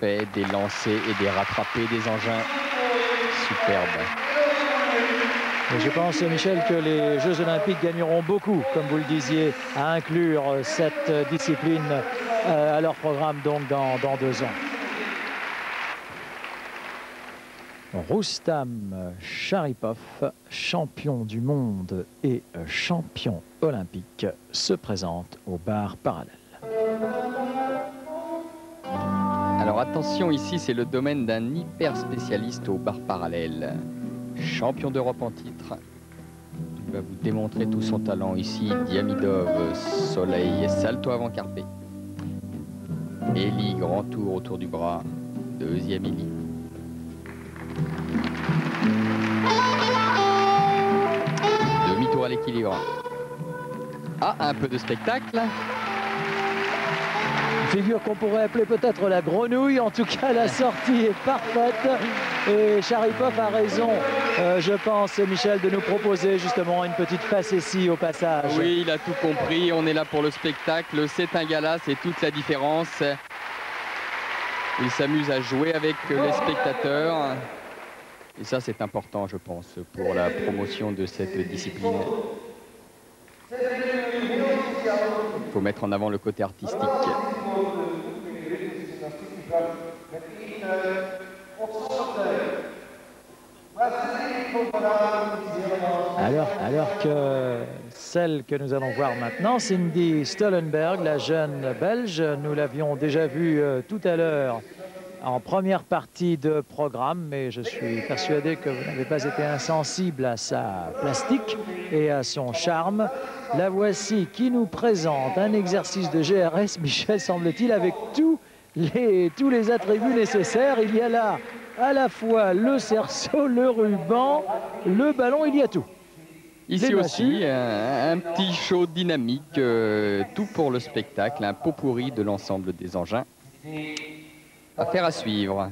fait des lancers et des rattrapés, des engins superbes. Et je pense, Michel, que les Jeux Olympiques gagneront beaucoup, comme vous le disiez, à inclure cette discipline à leur programme donc dans 2 ans. Roustam Sharipov, champion du monde et champion olympique, se présente au bar parallèle. Alors attention, ici c'est le domaine d'un hyper spécialiste au bar parallèle. Champion d'Europe en titre. Il va vous démontrer tout son talent ici. Diamidov, soleil, salto avant carpé. Élie, grand tour autour du bras. Deuxième Élie. Demi-tour à l'équilibre. Ah, un peu de spectacle. Une figure qu'on pourrait appeler peut-être la grenouille. En tout cas, la sortie est parfaite. Et Sharipov a raison, je pense, Michel, de nous proposer justement une petite facétie au passage. Oui, il a tout compris. On est là pour le spectacle. C'est un gala, c'est toute la différence. Il s'amuse à jouer avec les spectateurs. Et ça, c'est important, je pense, pour la promotion de cette discipline. Il faut mettre en avant le côté artistique. Alors que celle que nous allons voir maintenant, Cindy Stollenberg, la jeune Belge, nous l'avions déjà vue tout à l'heure en première partie de programme, mais je suis persuadé que vous n'avez pas été insensible à sa plastique et à son charme. La voici qui nous présente un exercice de GRS, Michel, semble-t-il, avec tous les attributs nécessaires. Il y a là à la fois le cerceau, le ruban, le ballon, il y a tout. Ici aussi, un petit show dynamique, tout pour le spectacle, un pot pourri de l'ensemble des engins. Affaire à suivre.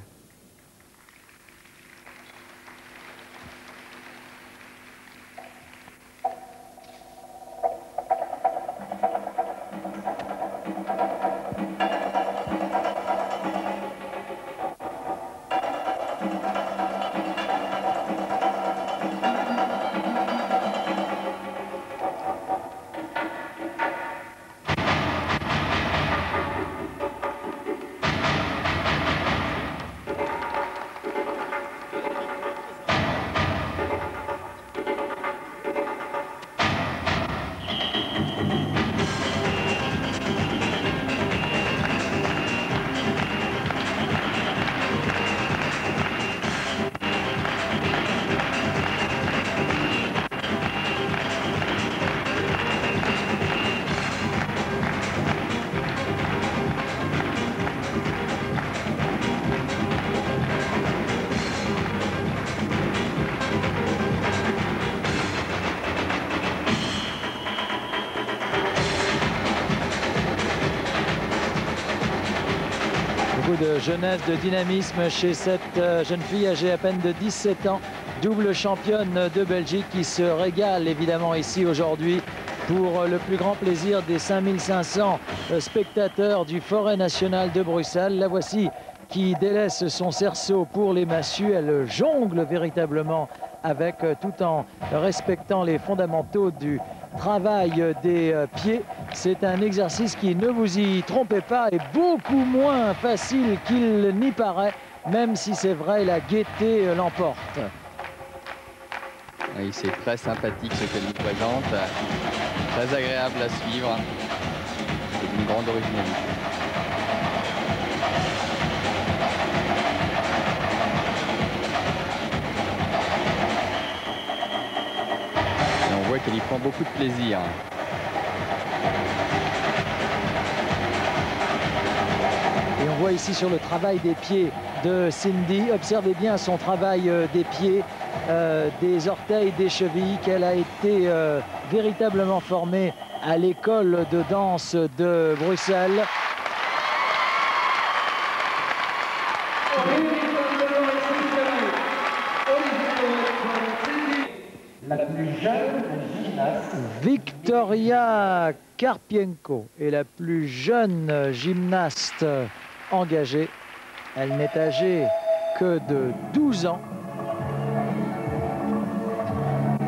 De jeunesse, de dynamisme chez cette jeune fille âgée à peine de 17 ans, double championne de Belgique qui se régale évidemment ici aujourd'hui pour le plus grand plaisir des 5500 spectateurs du Forêt national de Bruxelles. La voici qui délaisse son cerceau pour les massues. Elle jongle véritablement avec, tout en respectant les fondamentaux du travail des pieds. C'est un exercice qui, ne vous y trompez pas, est beaucoup moins facile qu'il n'y paraît, même si c'est vrai, la gaieté l'emporte. Oui, c'est très sympathique ce qu'elle nous présente, très agréable à suivre, c'est d'une grande originalité. Et on voit qu'elle y prend beaucoup de plaisir. Et on voit ici sur le travail des pieds de Cindy, observez bien son travail des pieds, des orteils, des chevilles, qu'elle a été véritablement formée à l'école de danse de Bruxelles. La plus jeune gymnaste, Victoria Karpienko, est la plus jeune gymnaste engagée Elle n'est âgée que de 12 ans.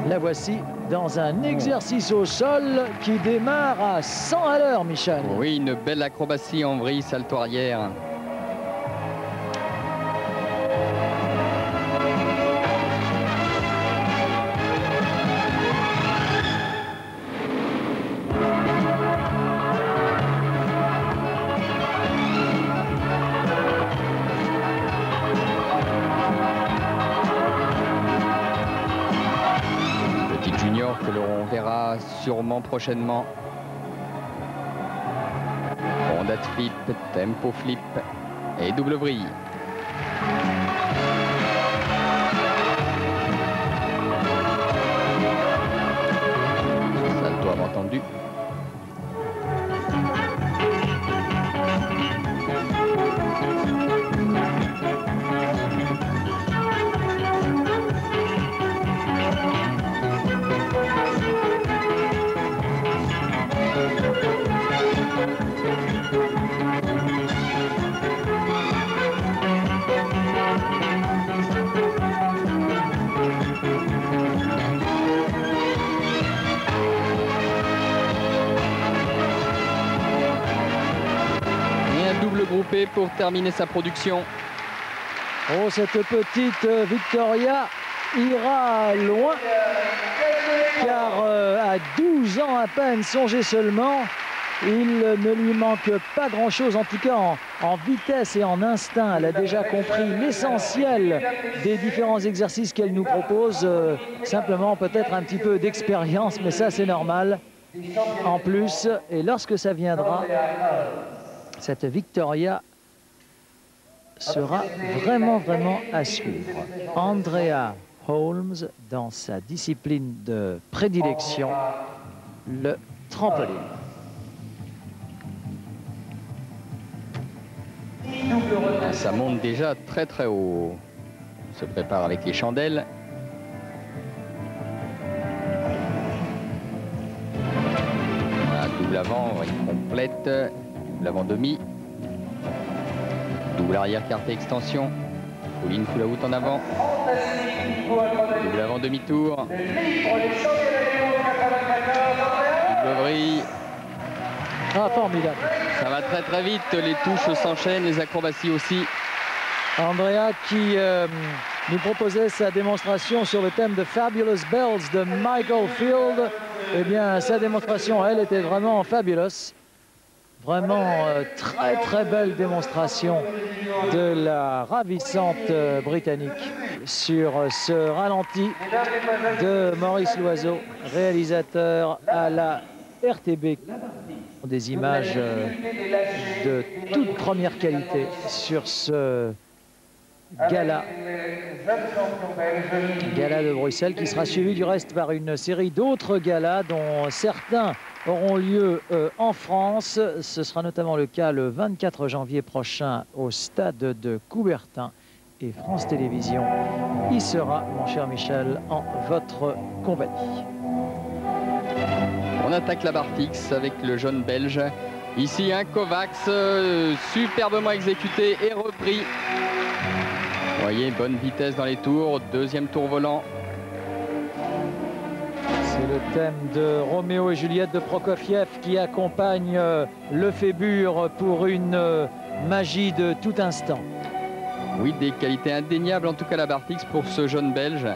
La voici dans un exercice au sol qui démarre à 100 à l'heure, Michel. Oui, une belle acrobatie en vrille, salto arrière. Junior que l'on verra sûrement prochainement. Rondade flip, tempo flip et double vrille. Salto avant tendu. Double groupé pour terminer sa production. Oh, cette petite Victoria ira loin, car à 12 ans à peine, songez seulement, il ne lui manque pas grand-chose, en tout cas en vitesse et en instinct. Elle a déjà compris l'essentiel des différents exercices qu'elle nous propose, simplement peut-être un petit peu d'expérience, mais ça c'est normal en plus. Et lorsque ça viendra, cette Victoria sera vraiment à suivre. Andrea Holmes dans sa discipline de prédilection, le trampoline. Ça monte déjà très haut. On se prépare avec les chandelles. Voilà, double avant, complète. Double avant demi. Double arrière carré extension. Pauline full out en avant. Double avant demi-tour. Double vrille. Ah, formidable. Ça va très vite, les touches s'enchaînent, les acrobaties aussi. Andrea qui nous proposait sa démonstration sur le thème de Fabulous Bells de Michael Field. Eh bien, sa démonstration, elle, était vraiment fabulous. Vraiment très belle démonstration de la ravissante britannique sur ce ralenti de Maurice Loiseau, réalisateur à la RTB. Des images de toute première qualité sur ce gala de Bruxelles, qui sera suivi du reste par une série d'autres galas dont certains auront lieu en France. Ce sera notamment le cas le 24 janvier prochain au stade de Coubertin, et France Télévisions y sera, mon cher Michel, en votre compagnie. On attaque la barre fixe avec le jeune belge. Ici un Kovacs superbement exécuté et repris. Vous voyez, bonne vitesse dans les tours. Deuxième tour volant. C'est le thème de Roméo et Juliette de Prokofiev qui accompagne le Phébure pour une magie de tout instant. Oui, des qualités indéniables en tout cas la barre fixe pour ce jeune belge.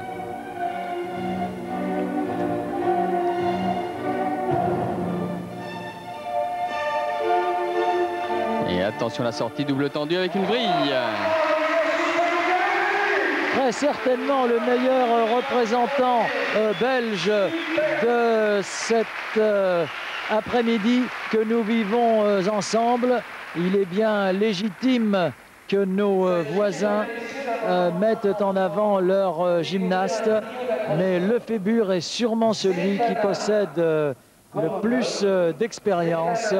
Et attention la sortie double tendue avec une vrille. Très certainement le meilleur représentant belge de cet après-midi que nous vivons ensemble. Il est bien légitime que nos voisins mettent en avant leur gymnaste, mais le Phébure est sûrement celui qui possède le plus d'expérience.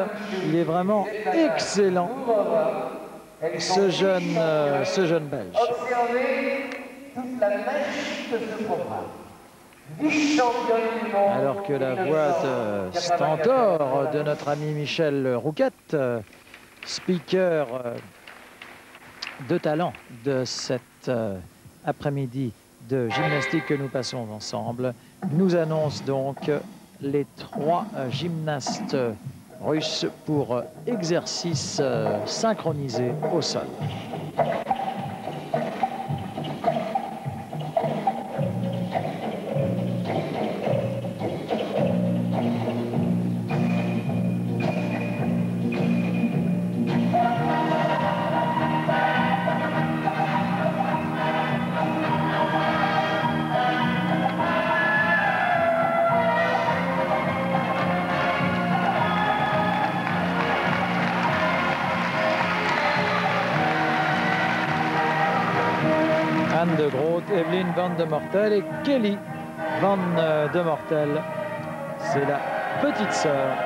Il est vraiment excellent, ce jeune belge. Alors que la voix de stentor de notre ami Michel Rouquette, speaker de talent de cet après-midi de gymnastique que nous passons ensemble nous annonce donc les 3 gymnastes russes pour exercice synchronisé au sol. Anne de Groot, Evelyne Van de Mortel et Kelly Van de Mortel. C'est la petite sœur.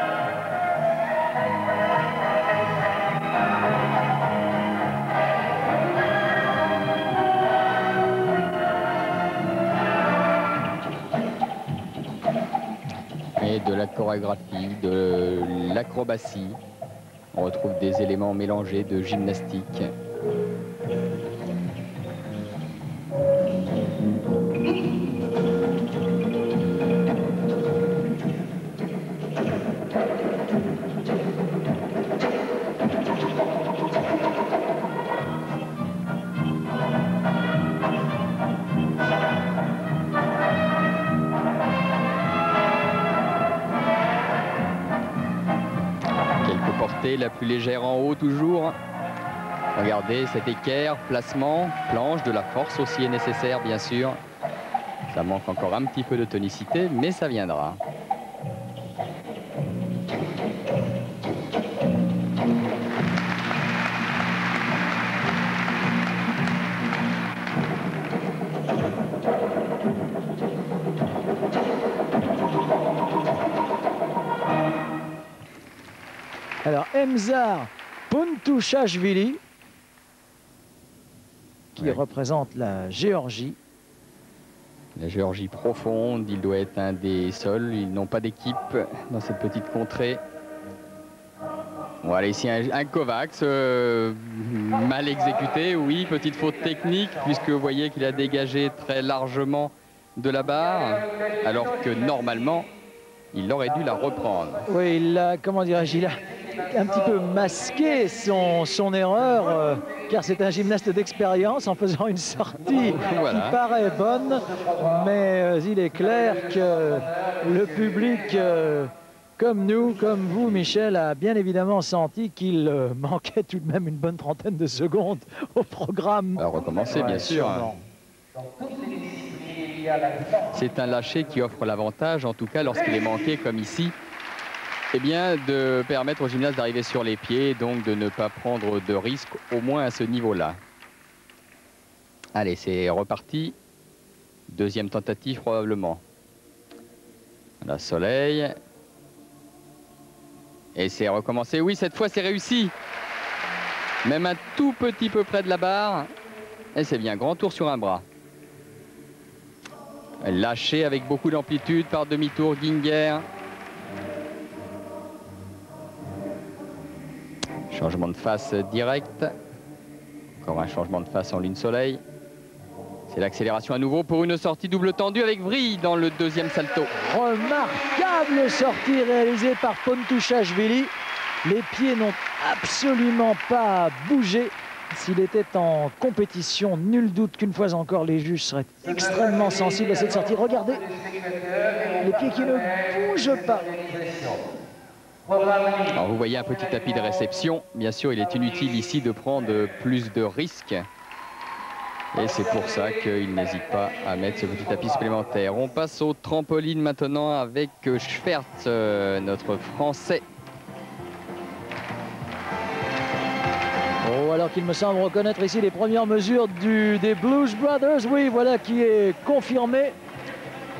Et de la chorégraphie, de l'acrobatie. On retrouve des éléments mélangés de gymnastique. La plus légère en haut toujours. Regardez cet équerre, placement, planche, de la force aussi est nécessaire bien sûr. Ça manque encore un petit peu de tonicité, mais ça viendra. Alors, Emzar Puntushashvili, qui représente la Géorgie. La Géorgie profonde, il doit être un des seuls. Ils n'ont pas d'équipe dans cette petite contrée. Voilà ici un Kovacs mal exécuté, oui, petite faute technique, puisque vous voyez qu'il a dégagé très largement de la barre, alors que normalement, il aurait dû la reprendre. Oui, il a, comment dirais-je, il a un petit peu masqué son erreur, car c'est un gymnaste d'expérience en faisant une sortie qui paraît bonne, mais il est clair que le public, comme nous, comme vous, Michel, a bien évidemment senti qu'il manquait tout de même une bonne trentaine de secondes au programme. Alors recommencer, bien sûr. C'est un lâcher qui offre l'avantage, en tout cas lorsqu'il est manqué comme ici, eh bien, de permettre aux gymnastes d'arriver sur les pieds, donc de ne pas prendre de risques, au moins à ce niveau-là. Allez, c'est reparti. Deuxième tentative probablement. La Soleil. Et c'est recommencé. Oui, cette fois c'est réussi. Même un tout petit peu près de la barre. Et c'est bien, grand tour sur un bras. Lâché avec beaucoup d'amplitude par demi-tour, Gingher. Changement de face direct. Encore un changement de face en lune soleil. C'est l'accélération à nouveau pour une sortie double tendue avec vrille dans le deuxième salto. Remarquable sortie réalisée par Puntushashvili. Les pieds n'ont absolument pas bougé. S'il était en compétition, nul doute qu'une fois encore, les juges seraient extrêmement sensibles à cette sortie. Regardez, les pieds qui ne bougent pas. Alors vous voyez un petit tapis de réception. Bien sûr, il est inutile ici de prendre plus de risques. Et c'est pour ça qu'il n'hésite pas à mettre ce petit tapis supplémentaire. On passe au trampoline maintenant avec Schwertz, notre Français. Oh, alors qu'il me semble reconnaître ici les premières mesures des Blues Brothers. Oui, voilà qui est confirmé.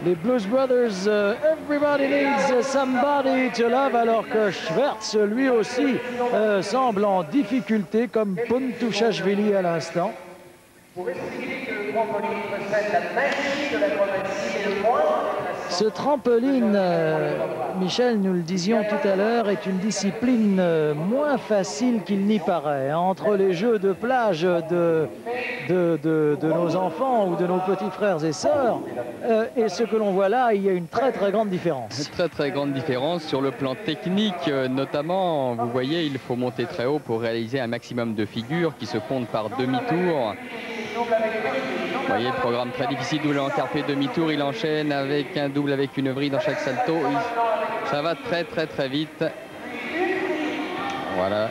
Les Blues Brothers, everybody needs somebody to love, alors que Schwertz, lui aussi, semble en difficulté, comme Puntushashvili à l'instant. Pour expliquer que le trampoline possède la magie de l'acrobatie et le moindre déplacement Ce trampoline, Michel, nous le disions tout à l'heure, est une discipline moins facile qu'il n'y paraît. Entre les jeux de plage de nos enfants ou de nos petits frères et sœurs et ce que l'on voit là, il y a une très grande différence. Une très grande différence sur le plan technique, notamment, vous voyez, il faut monter très haut pour réaliser un maximum de figures qui se comptent par demi-tour. Vous voyez le programme très difficile, double en carpé, demi-tour, il enchaîne avec un double avec une vrille dans chaque salto. Ça va très vite. Voilà,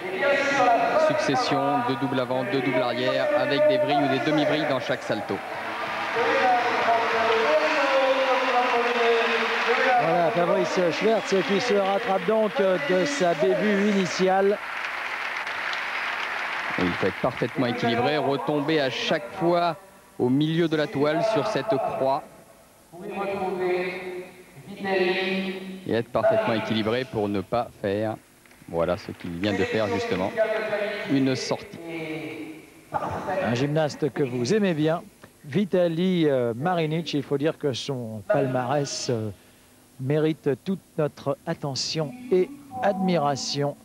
succession de double avant, de double arrière avec des vrilles ou des demi-vrilles dans chaque salto. Voilà, Fabrice Schwertz qui se rattrape donc de sa début initiale. Et il faut être parfaitement équilibré, retomber à chaque fois au milieu de la toile sur cette croix. Et être parfaitement équilibré pour ne pas faire, voilà ce qu'il vient de faire justement, une sortie. Un gymnaste que vous aimez bien, Vitaly Marinic. Il faut dire que son palmarès mérite toute notre attention et admiration.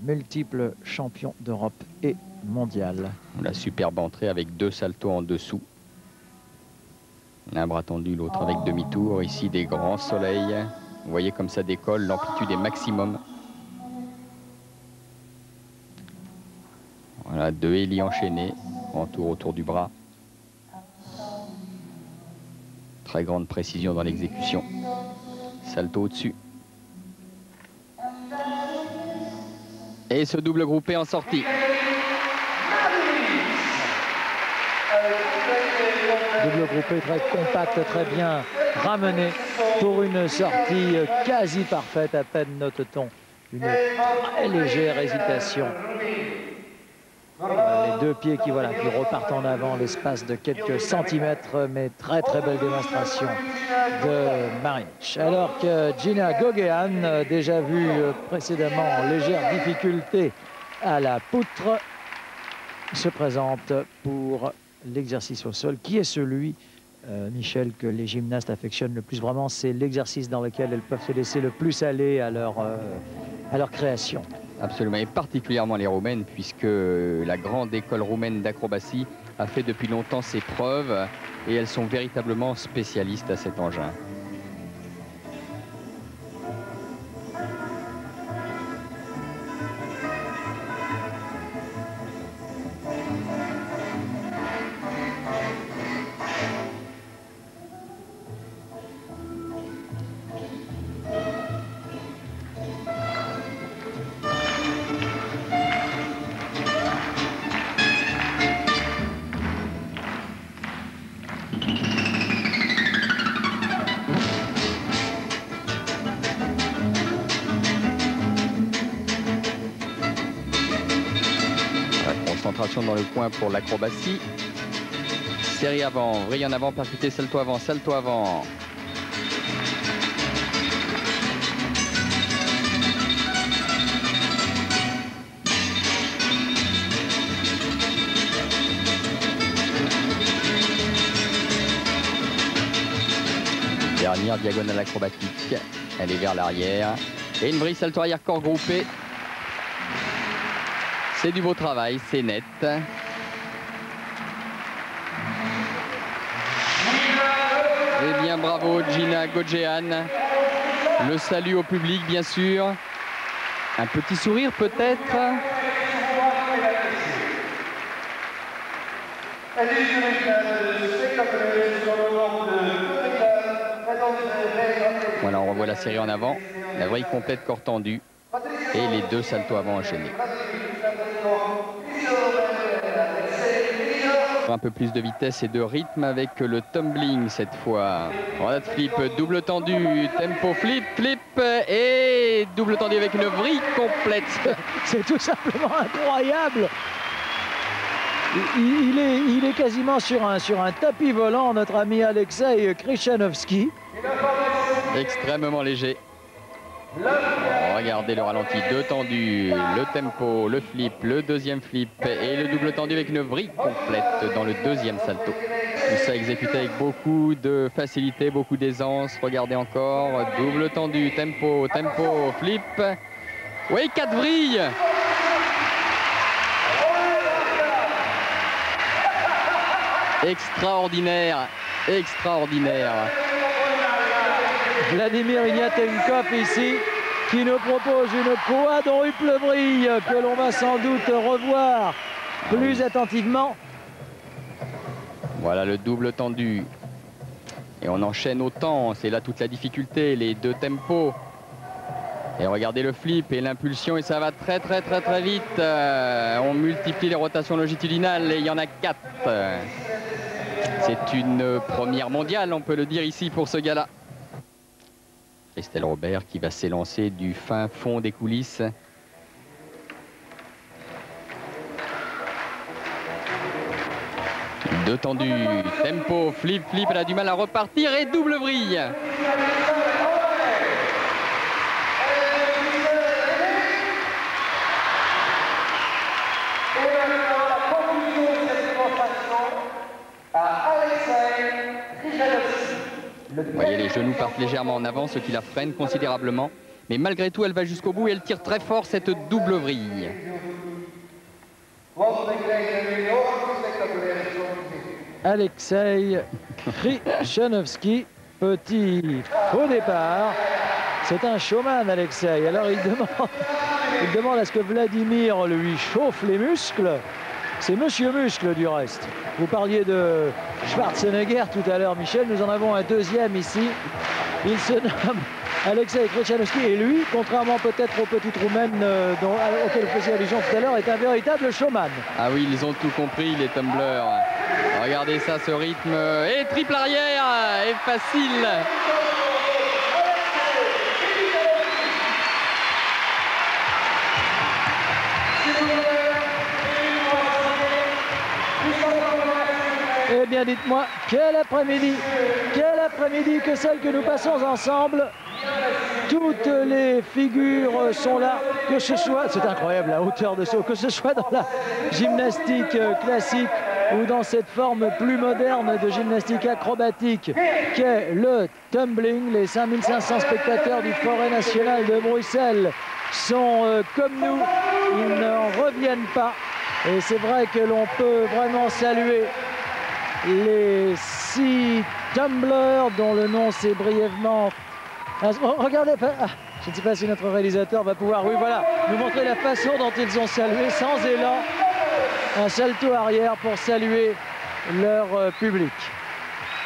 Multiple champion d'Europe et mondial. La superbe entrée avec deux saltos en dessous. Un bras tendu, l'autre avec demi-tour. Ici, des grands soleils. Vous voyez comme ça décolle, l'amplitude est maximum. Voilà, deux hélices enchaînés, en tour autour du bras. Très grande précision dans l'exécution. Salto au-dessus. Et ce double groupé en sortie. Double groupé très compact, très bien ramené pour une sortie quasi parfaite. À peine note-t-on une très légère hésitation. Les deux pieds qui repartent en avant l'espace de quelques centimètres, mais très belle démonstration de Marinic. Alors que Gina Gogean, déjà vu précédemment en légère difficulté à la poutre, se présente pour l'exercice au sol, qui est celui, Michel, que les gymnastes affectionnent le plus. Vraiment, c'est l'exercice dans lequel elles peuvent se laisser le plus aller à leur création. Absolument, et particulièrement les Roumaines, puisque la grande école roumaine d'acrobatie a fait depuis longtemps ses preuves et elles sont véritablement spécialistes à cet engin. Concentration dans le coin pour l'acrobatie. Série avant, vrille en avant, percuté, salto avant, salto avant. Dernière diagonale acrobatique. Elle est vers l'arrière. Et une vrille salto arrière corps groupé. C'est du beau travail, c'est net. Eh bien, bravo Gina Gogean. Le salut au public, bien sûr. Un petit sourire, peut-être. Voilà, on revoit la série en avant. La vrille complète, corps tendu. Et les deux saltos avant enchaînés. Un peu plus de vitesse et de rythme avec le tumbling cette fois. Roulade flip, double tendu, tempo flip, flip et double tendu avec une vrille complète. C'est tout simplement incroyable. Il est quasiment sur un tapis volant, notre ami Alexei Krichanowski. Extrêmement léger. Regardez le ralenti, deux tendus, le tempo, le flip, le deuxième flip et le double tendu avec une vrille complète dans le deuxième salto. Tout ça exécuté avec beaucoup de facilité, beaucoup d'aisance. Regardez encore, double tendu, tempo, tempo, flip. Oui, 4 vrilles. Extraordinaire, extraordinaire. Vladimir Ignatenkov ici, qui nous propose une quadruple vrille que l'on va sans doute revoir plus attentivement. Voilà le double tendu. Et on enchaîne autant, c'est là toute la difficulté, les deux tempos. Et regardez le flip et l'impulsion et ça va très vite. On multiplie les rotations longitudinales et il y en a 4. C'est une première mondiale, on peut le dire ici pour ce gars-là. Christelle Robert qui va s'élancer du fin fond des coulisses. Deux tendus, tempo, flip, flip, elle a du mal à repartir et double vrille. Vous voyez, les genoux partent légèrement en avant, ce qui la freine considérablement. Mais malgré tout, elle va jusqu'au bout et elle tire très fort cette double vrille. Alexei Krichenowski, petit faux départ. C'est un showman, Alexei. Alors il demande à ce que Vladimir lui chauffe les muscles. C'est Monsieur Muscle du reste. Vous parliez de Schwarzenegger tout à l'heure, Michel. Nous en avons un deuxième ici. Il se nomme Alexei Krichenowski et lui, contrairement peut-être aux petites roumaines auxquelles vous faisiez allusion tout à l'heure, est un véritable showman. Ah oui, ils ont tout compris, les tumblers. Regardez ça, ce rythme. Et triple arrière, et facile. Eh bien, dites-moi, quel après-midi que celle que nous passons ensemble. Toutes les figures sont là, que ce soit, c'est incroyable la hauteur de saut, que ce soit dans la gymnastique classique ou dans cette forme plus moderne de gymnastique acrobatique qu'est le tumbling. Les 5500 spectateurs du Forêt national de Bruxelles sont comme nous, ils n'en reviennent pas. Et c'est vrai que l'on peut vraiment saluer les 6 tumblers dont le nom c'est brièvement... regardez, je ne sais pas si notre réalisateur va pouvoir, oui voilà, nous montrer la façon dont ils ont salué sans élan. Un salto arrière pour saluer leur public.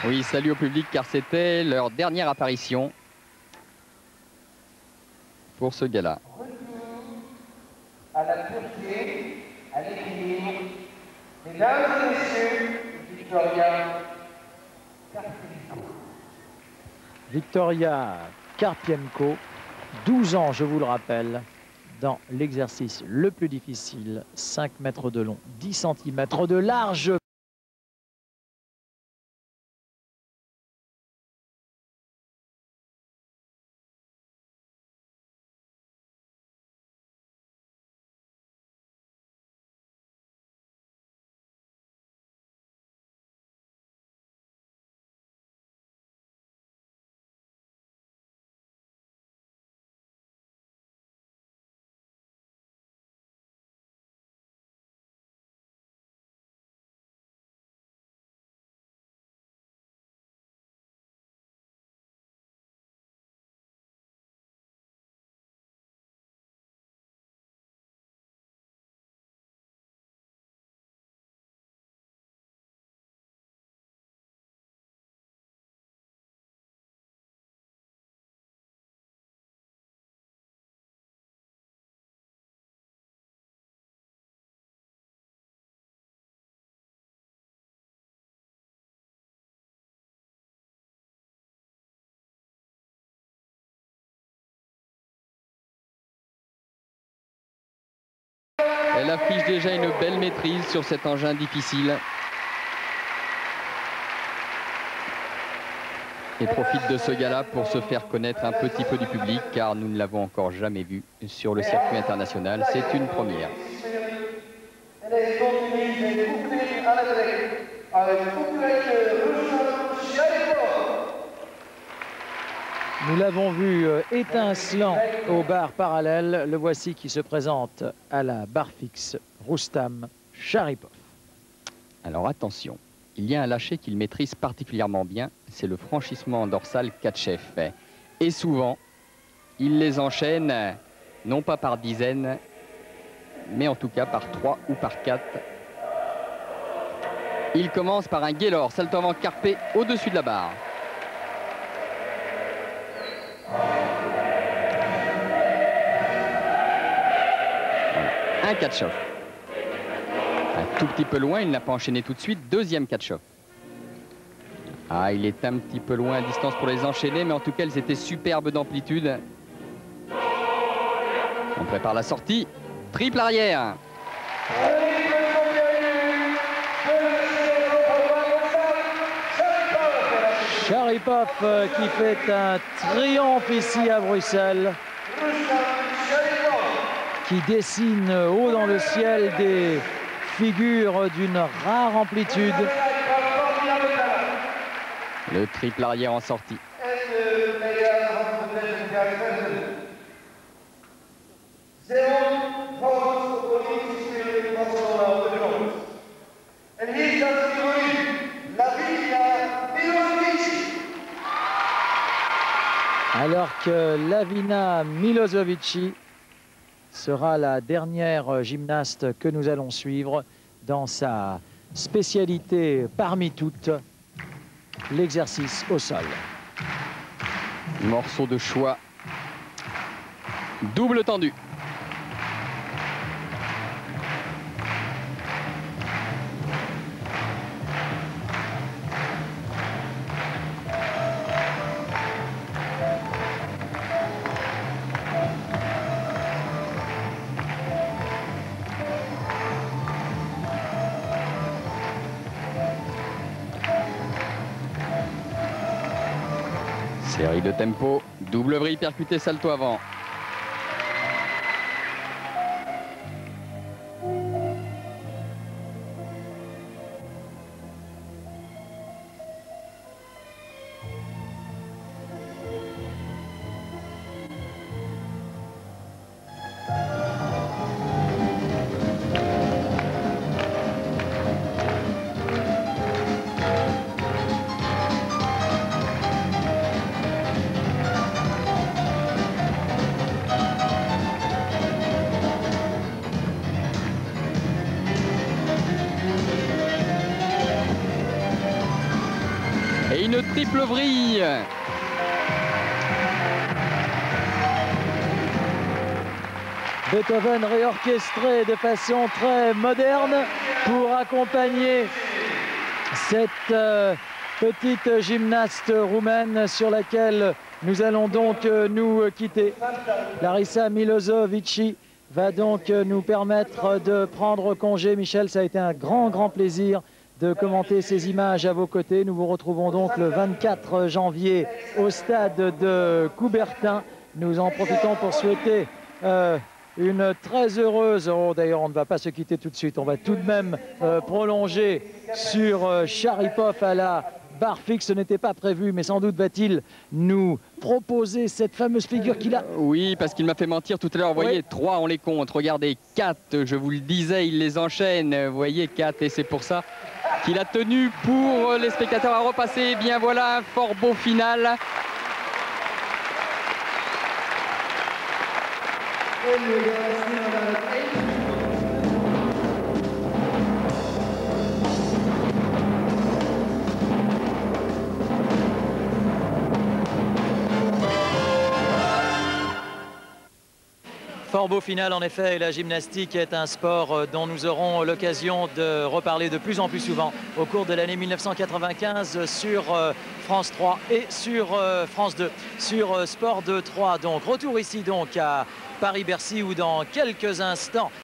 Oui, salut au public car c'était leur dernière apparition pour ce gala. À la pureté, à l'équilibre, mesdames et messieurs, Victoria Karpienko. Victoria Karpienko, 12 ans, je vous le rappelle, dans l'exercice le plus difficile, 5 mètres de long, 10 cm de large. Elle affiche déjà une belle maîtrise sur cet engin difficile. Et profite de ce gala pour se faire connaître un petit peu du public, car nous ne l'avons encore jamais vu sur le circuit international. C'est une première. Nous l'avons vu étincelant au bar parallèle. Le voici qui se présente à la barre fixe, Roustam Sharipov. Alors attention, il y a un lâcher qu'il maîtrise particulièrement bien, c'est le franchissement dorsal Katchev. Et souvent, il les enchaîne, non pas par dizaines, mais en tout cas par 3 ou par 4. Il commence par un Gaylord, salto avant carpé au-dessus de la barre. Un catch-off. Un tout petit peu loin, il n'a pas enchaîné tout de suite. Deuxième catch-off. Ah, il est un petit peu loin à distance pour les enchaîner, mais en tout cas, ils étaient superbes d'amplitude. On prépare la sortie. Triple arrière. Sharipov qui fait un triomphe ici à Bruxelles, qui dessine haut dans le ciel des figures d'une rare amplitude. Le triple arrière en sortie. Alors que Lavina Milošević sera la dernière gymnaste que nous allons suivre dans sa spécialité parmi toutes, l'exercice au sol. Morceau de choix. Double tendu. Série de tempo, double vrille percuté salto avant. Et une triple vrille. Beethoven réorchestré de façon très moderne pour accompagner cette petite gymnaste roumaine sur laquelle nous allons donc nous quitter. Larissa Milošević va donc nous permettre de prendre congé. Michel, ça a été un grand plaisir de commenter ces images à vos côtés. Nous vous retrouvons donc le 24 janvier au stade de Coubertin. Nous en profitons pour souhaiter une très heureuse... Oh, d'ailleurs, on ne va pas se quitter tout de suite. On va tout de même prolonger sur Sharipov à la barre fixe. Ce n'était pas prévu, mais sans doute va-t-il nous proposer cette fameuse figure qu'il a. Oui, parce qu'il m'a fait mentir tout à l'heure. Vous voyez, 3, on les compte. Regardez, 4, je vous le disais, il les enchaîne. Vous voyez, 4, et c'est pour ça qu'il a tenu pour les spectateurs à repasser. Bien voilà, un fort beau final. Fort beau final en effet, et la gymnastique est un sport dont nous aurons l'occasion de reparler de plus en plus souvent au cours de l'année 1995 sur France 3 et sur France 2, sur Sport 2 3. Donc retour ici donc à Paris-Bercy où dans quelques instants